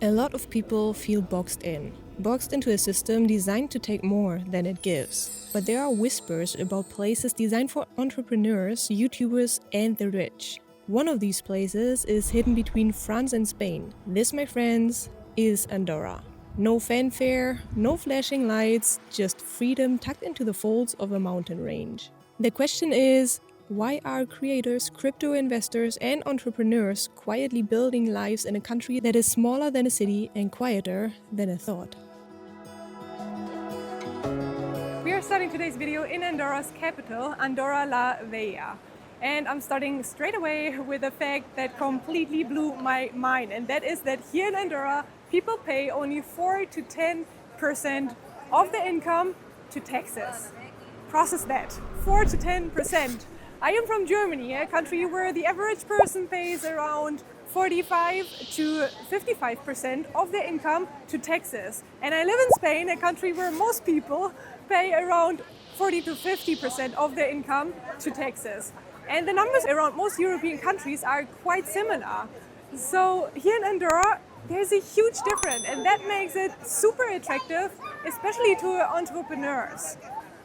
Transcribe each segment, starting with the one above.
A lot of people feel boxed into a system designed to take more than it gives. But there are whispers about places designed for entrepreneurs, YouTubers, and the rich. One of these places is hidden between France and Spain. This, my friends, is Andorra. No fanfare, no flashing lights, just freedom tucked into the folds of a mountain range. The question is, why are creators, crypto investors, and entrepreneurs quietly building lives in a country that is smaller than a city and quieter than a thought? We are starting today's video in Andorra's capital, Andorra la Vella. And I'm starting straight away with a fact that completely blew my mind. And that is that here in Andorra, people pay only 4 to 10% of their income to taxes. Process that, 4 to 10%. I am from Germany, a country where the average person pays around 45 to 55% of their income to taxes. And I live in Spain, a country where most people pay around 40 to 50% of their income to taxes. And the numbers around most European countries are quite similar. So here in Andorra, there's a huge difference, and that makes it super attractive, especially to entrepreneurs.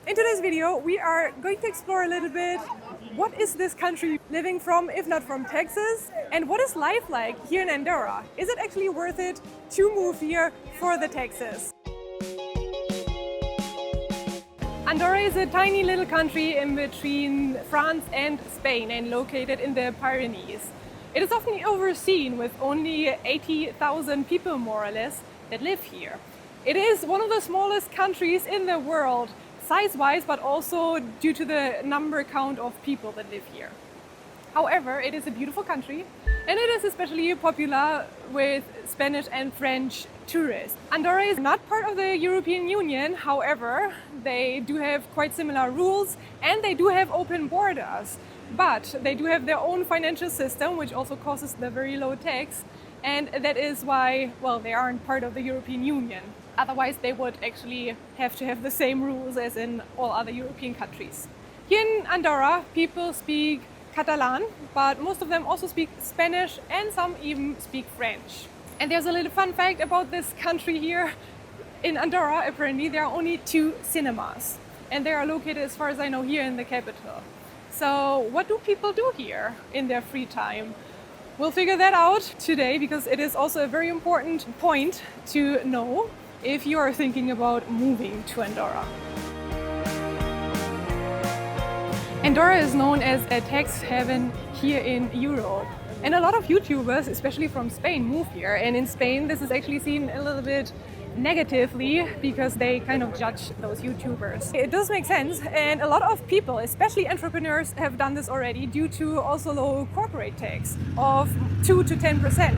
In today's video, we are going to explore a little bit what is this country living from, if not from taxes, and what is life like here in Andorra? Is it actually worth it to move here for the taxes? Andorra is a tiny little country in between France and Spain and located in the Pyrenees. It is often overseen with only 80,000 people more or less that live here. It is one of the smallest countries in the world, size-wise, but also due to the number count of people that live here. However, it is a beautiful country, and it is especially popular with Spanish and French tourists. Andorra is not part of the European Union, however, they do have quite similar rules and they do have open borders. But they do have their own financial system, which also causes the very low tax, and that is why, well, they aren't part of the European Union. Otherwise, they would actually have to have the same rules as in all other European countries. Here in Andorra, people speak Catalan, but most of them also speak Spanish and some even speak French. And there's a little fun fact about this country here. In Andorra, apparently, there are only 2 cinemas, and they are located, as far as I know, here in the capital. So what do people do here in their free time? We'll figure that out today, because it is also a very important point to know if you are thinking about moving to Andorra. Andorra is known as a tax haven here in Europe. And a lot of YouTubers, especially from Spain, move here. And in Spain, this is actually seen a little bit negatively because they kind of judge those YouTubers. It does make sense, and a lot of people, especially entrepreneurs, have done this already due to also low corporate tax of 2 to 10%.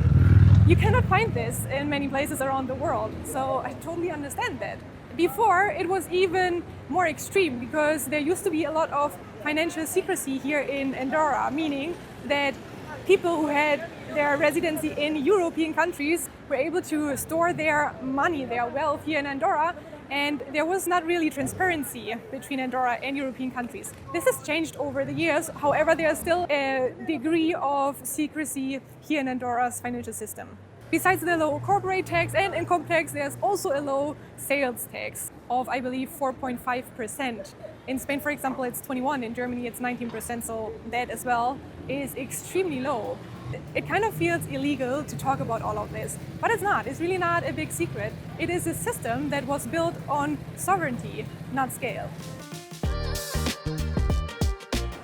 You cannot find this in many places around the world, so I totally understand that. Before, it was even more extreme because there used to be a lot of financial secrecy here in Andorra, meaning that people who had their residency in European countries were able to store their money, their wealth here in Andorra, and there was not really transparency between Andorra and European countries. This has changed over the years, however, there's still a degree of secrecy here in Andorra's financial system. Besides the low corporate tax and income tax, there's also a low sales tax of, I believe, 4.5%. In Spain, for example, it's 21%, in Germany it's 19%, so that as well is extremely low. It kind of feels illegal to talk about all of this, but it's not. It's really not a big secret. It is a system that was built on sovereignty, not scale.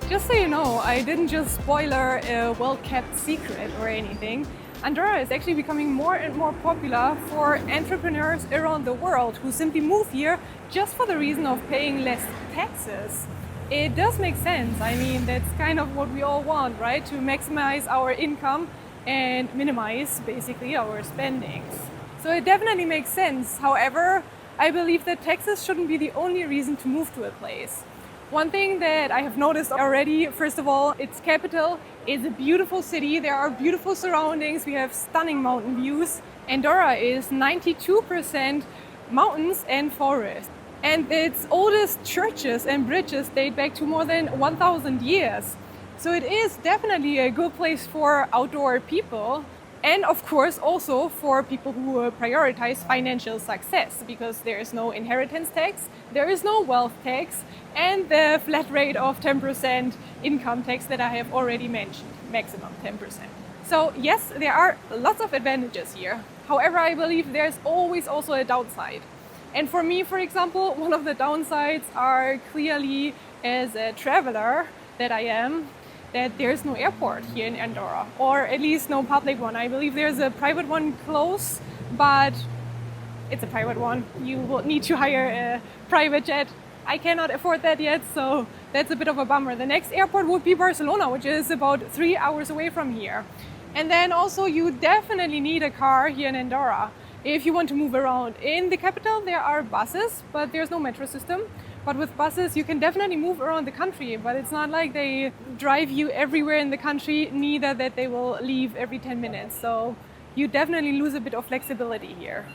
Just so you know, I didn't just spoiler a well-kept secret or anything. Andorra is actually becoming more and more popular for entrepreneurs around the world who simply move here just for the reason of paying less taxes. It does make sense. I mean, that's kind of what we all want, right? To maximize our income and minimize, basically, our spendings. So it definitely makes sense. However, I believe that taxes shouldn't be the only reason to move to a place. One thing that I have noticed already, first of all, its capital is a beautiful city. There are beautiful surroundings. We have stunning mountain views. Andorra is 92% mountains and forest. And its oldest churches and bridges date back to more than 1,000 years. So it is definitely a good place for outdoor people. And of course also for people who prioritize financial success, because there is no inheritance tax, there is no wealth tax, and the flat rate of 10% income tax that I have already mentioned, maximum 10%. So yes, there are lots of advantages here. However, I believe there's always also a downside. And for me, for example, one of the downsides are clearly, as a traveler that I am, that there's no airport here in Andorra, or at least no public one. I believe there's a private one close, but it's a private one. You will need to hire a private jet. I cannot afford that yet, so that's a bit of a bummer. The next airport would be Barcelona, which is about 3 hours away from here. And then also you definitely need a car here in Andorra if you want to move around. In the capital there are buses, but there's no metro system. But with buses you can definitely move around the country, but it's not like they drive you everywhere in the country, neither that they will leave every 10 minutes. So you definitely lose a bit of flexibility here.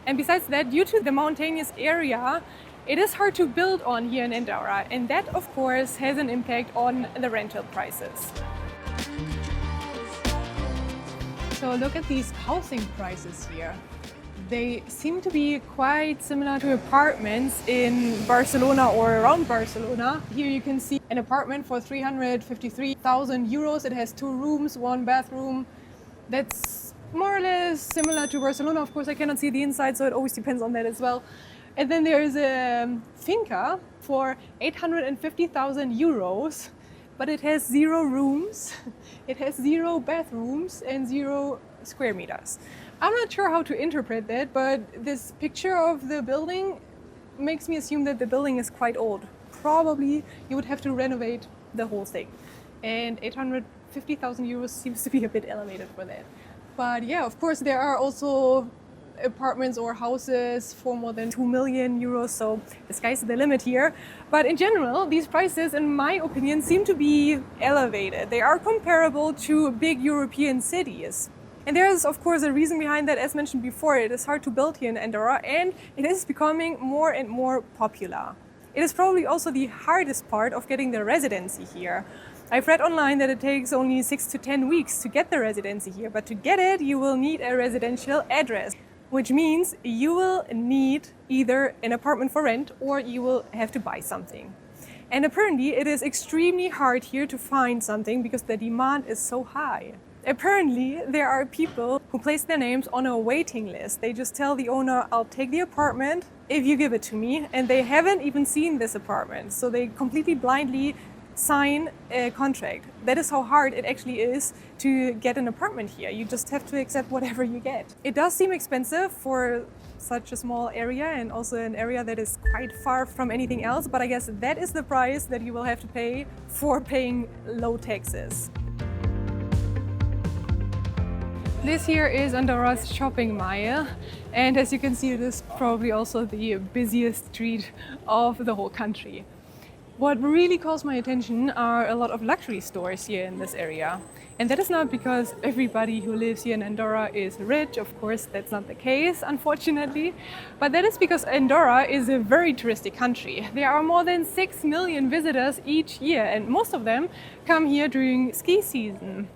And besides that, due to the mountainous area, it is hard to build on here in Andorra, and that of course has an impact on the rental prices. So look at these housing prices here. They seem to be quite similar to apartments in Barcelona or around Barcelona. Here you can see an apartment for 353,000 euros. It has 2 rooms, 1 bathroom. That's more or less similar to Barcelona. Of course, I cannot see the inside, so it always depends on that as well. And then there is a finca for 850,000 euros, but it has 0 rooms, it has 0 bathrooms and 0 square meters. I'm not sure how to interpret that, but this picture of the building makes me assume that the building is quite old. Probably you would have to renovate the whole thing. And 850,000 euros seems to be a bit elevated for that. But yeah, of course, there are also apartments or houses for more than 2 million euros, so the sky's the limit here. But in general, these prices, in my opinion, seem to be elevated. They are comparable to big European cities. And there is, of course, a reason behind that. As mentioned before, it is hard to build here in Andorra, and it is becoming more and more popular. It is probably also the hardest part of getting the residency here. I've read online that it takes only 6 to 10 weeks to get the residency here, but to get it, you will need a residential address, which means you will need either an apartment for rent or you will have to buy something. And apparently it is extremely hard here to find something because the demand is so high. Apparently there are people who place their names on a waiting list. They just tell the owner, I'll take the apartment if you give it to me, and they haven't even seen this apartment. So they completely blindly sign a contract. That is how hard it actually is to get an apartment here. You just have to accept whatever you get. It does seem expensive for such a small area, and also an area that is quite far from anything else, but I guess that is the price that you will have to pay for paying low taxes. This here is Andorra's shopping mile, and as you can see, it is probably also the busiest street of the whole country. What really calls my attention are a lot of luxury stores here in this area. And that is not because everybody who lives here in Andorra is rich. Of course, that's not the case, unfortunately. But that is because Andorra is a very touristic country. There are more than 6 million visitors each year, and most of them come here during ski season.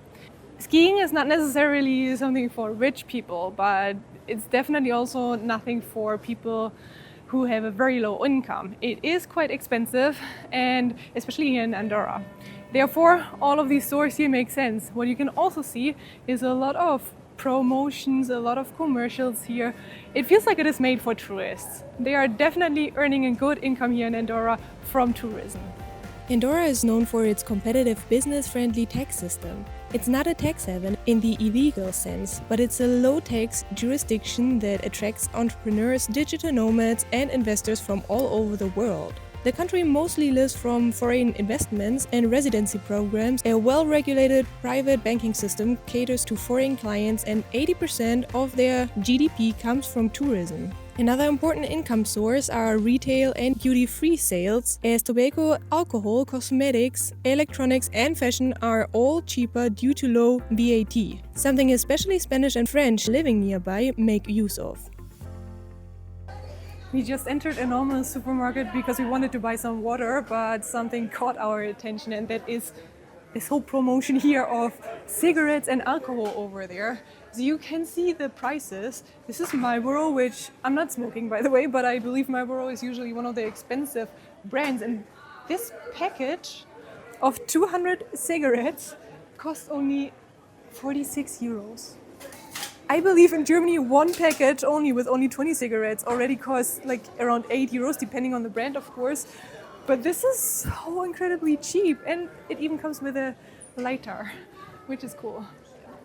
Skiing is not necessarily something for rich people, but it's definitely also nothing for people who have a very low income. It is quite expensive, and especially here in Andorra. Therefore, all of these stores here make sense. What you can also see is a lot of promotions, a lot of commercials here. It feels like it is made for tourists. They are definitely earning a good income here in Andorra from tourism. Andorra is known for its competitive, business-friendly tax system. It's not a tax haven in the illegal sense, but it's a low-tax jurisdiction that attracts entrepreneurs, digital nomads, and investors from all over the world. The country mostly lives from foreign investments and residency programs. A well-regulated private banking system caters to foreign clients, and 80% of their GDP comes from tourism. Another important income source are retail and duty-free sales, as tobacco, alcohol, cosmetics, electronics, and fashion are all cheaper due to low VAT, something especially Spanish and French living nearby make use of. We just entered a normal supermarket because we wanted to buy some water, but something caught our attention, and that is this whole promotion here of cigarettes and alcohol over there. So you can see the prices. This is Marlboro, which I'm not smoking, by the way, but I believe Marlboro is usually one of the expensive brands. And this package of 200 cigarettes costs only 46 euros. I believe in Germany one package only with only 20 cigarettes already costs like around 8 euros, depending on the brand, of course. But this is so incredibly cheap, and it even comes with a lighter, which is cool.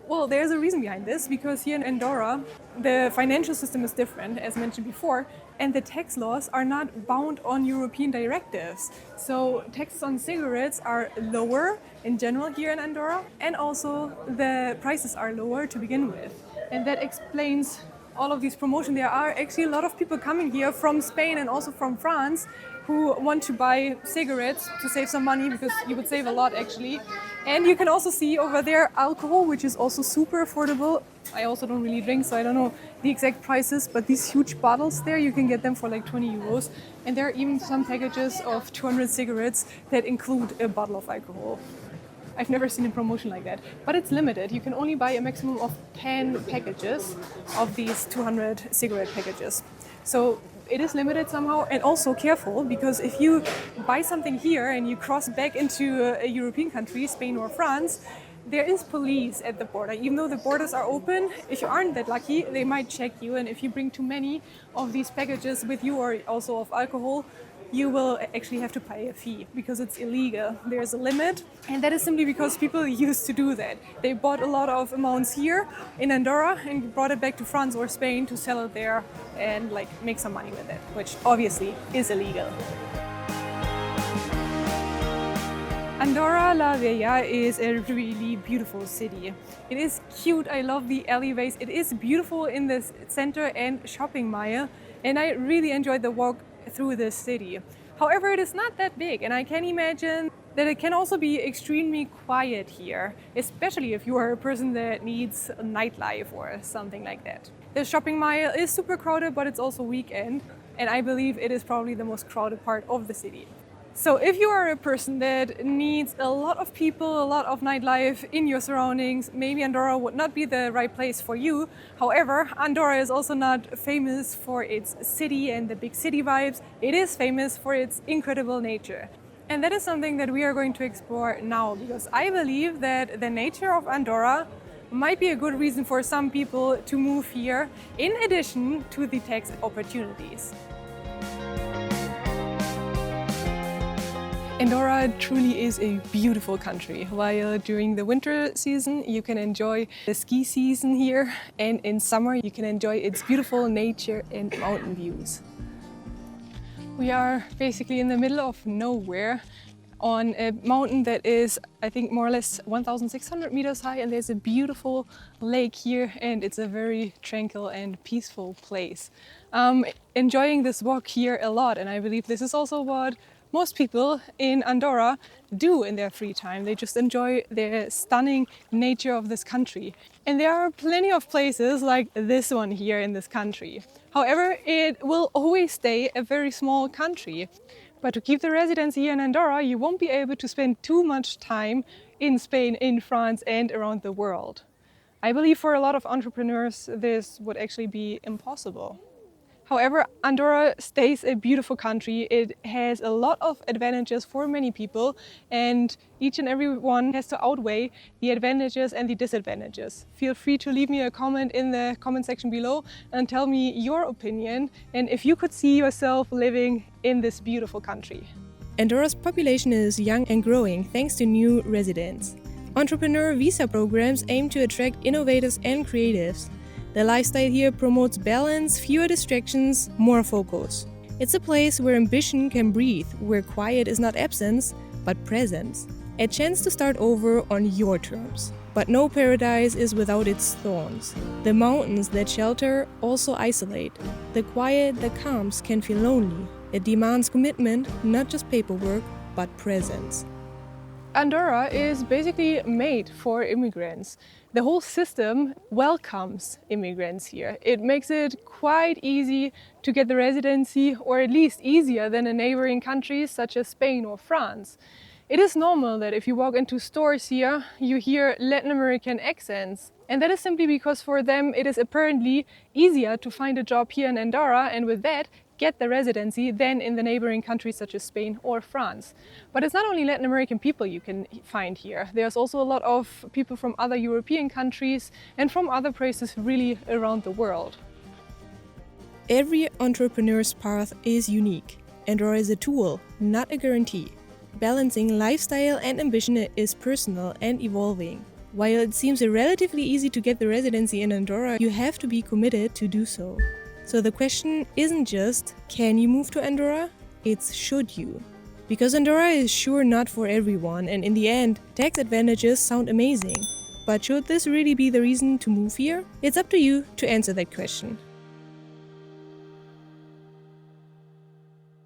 Well, there's a reason behind this, because here in Andorra, the financial system is different, as mentioned before, and the tax laws are not bound on European directives. So taxes on cigarettes are lower in general here in Andorra, and also the prices are lower to begin with. And that explains all of these promotions. There are actually a lot of people coming here from Spain and also from France who want to buy cigarettes to save some money, because you would save a lot actually. And you can also see over there alcohol, which is also super affordable. I also don't really drink, so I don't know the exact prices, but these huge bottles there, you can get them for like 20 euros. And there are even some packages of 200 cigarettes that include a bottle of alcohol. I've never seen a promotion like that, but it's limited. You can only buy a maximum of 10 packages of these 200 cigarette packages. So it is limited somehow, and also careful, because if you buy something here and you cross back into a European country, Spain or France, there is police at the border. Even though the borders are open, if you aren't that lucky, they might check you, and if you bring too many of these packages with you, or also of alcohol, you will actually have to pay a fee, because it's illegal. There's a limit, and that is simply because people used to do that. They bought a lot of amounts here in Andorra and brought it back to France or Spain to sell it there and like make some money with it, which obviously is illegal. Andorra la Vella is a really beautiful city. It is cute, I love the alleyways, it is beautiful in the center and shopping mall, and I really enjoyed the walk through this city. However, it is not that big, and I can imagine that it can also be extremely quiet here, especially if you are a person that needs a nightlife or something like that. The shopping mall is super crowded, but it's also weekend, and I believe it is probably the most crowded part of the city. So if you are a person that needs a lot of people, a lot of nightlife in your surroundings, maybe Andorra would not be the right place for you. However, Andorra is also not famous for its city and the big city vibes. It is famous for its incredible nature. And that is something that we are going to explore now, because I believe that the nature of Andorra might be a good reason for some people to move here, in addition to the tax opportunities. Andorra truly is a beautiful country. While during the winter season you can enjoy the ski season here, and in summer you can enjoy its beautiful nature and mountain views. We are basically in the middle of nowhere on a mountain that is, I think, more or less 1,600 meters high, and there's a beautiful lake here, and it's a very tranquil and peaceful place. Enjoying this walk here a lot, and I believe this is also what most people in Andorra do in their free time. They just enjoy the stunning nature of this country. And there are plenty of places like this one here in this country. However, it will always stay a very small country. But to keep the residency here in Andorra, you won't be able to spend too much time in Spain, in France, and around the world. I believe for a lot of entrepreneurs, this would actually be impossible. However, Andorra stays a beautiful country. It has a lot of advantages for many people, and each and every one has to outweigh the advantages and the disadvantages. Feel free to leave me a comment in the comment section below and tell me your opinion, and if you could see yourself living in this beautiful country. Andorra's population is young and growing thanks to new residents. Entrepreneur visa programs aim to attract innovators and creatives. The lifestyle here promotes balance, fewer distractions, more focus. It's a place where ambition can breathe, where quiet is not absence, but presence. A chance to start over on your terms. But no paradise is without its thorns. The mountains that shelter also isolate. The quiet that calms can feel lonely. It demands commitment, not just paperwork, but presence. Andorra is basically made for immigrants. The whole system welcomes immigrants here. It makes it quite easy to get the residency, or at least easier than in neighboring countries such as Spain or France. It is normal that if you walk into stores here, you hear Latin American accents. And that is simply because for them it is apparently easier to find a job here in Andorra and with that get the residency than in the neighboring countries such as Spain or France. But it's not only Latin American people you can find here. There's also a lot of people from other European countries and from other places really around the world. Every entrepreneur's path is unique. Andorra is a tool, not a guarantee. Balancing lifestyle and ambition is personal and evolving. While it seems relatively easy to get the residency in Andorra, you have to be committed to do so. So the question isn't just, can you move to Andorra? It's should you? Because Andorra is sure not for everyone, and in the end, tax advantages sound amazing. But should this really be the reason to move here? It's up to you to answer that question.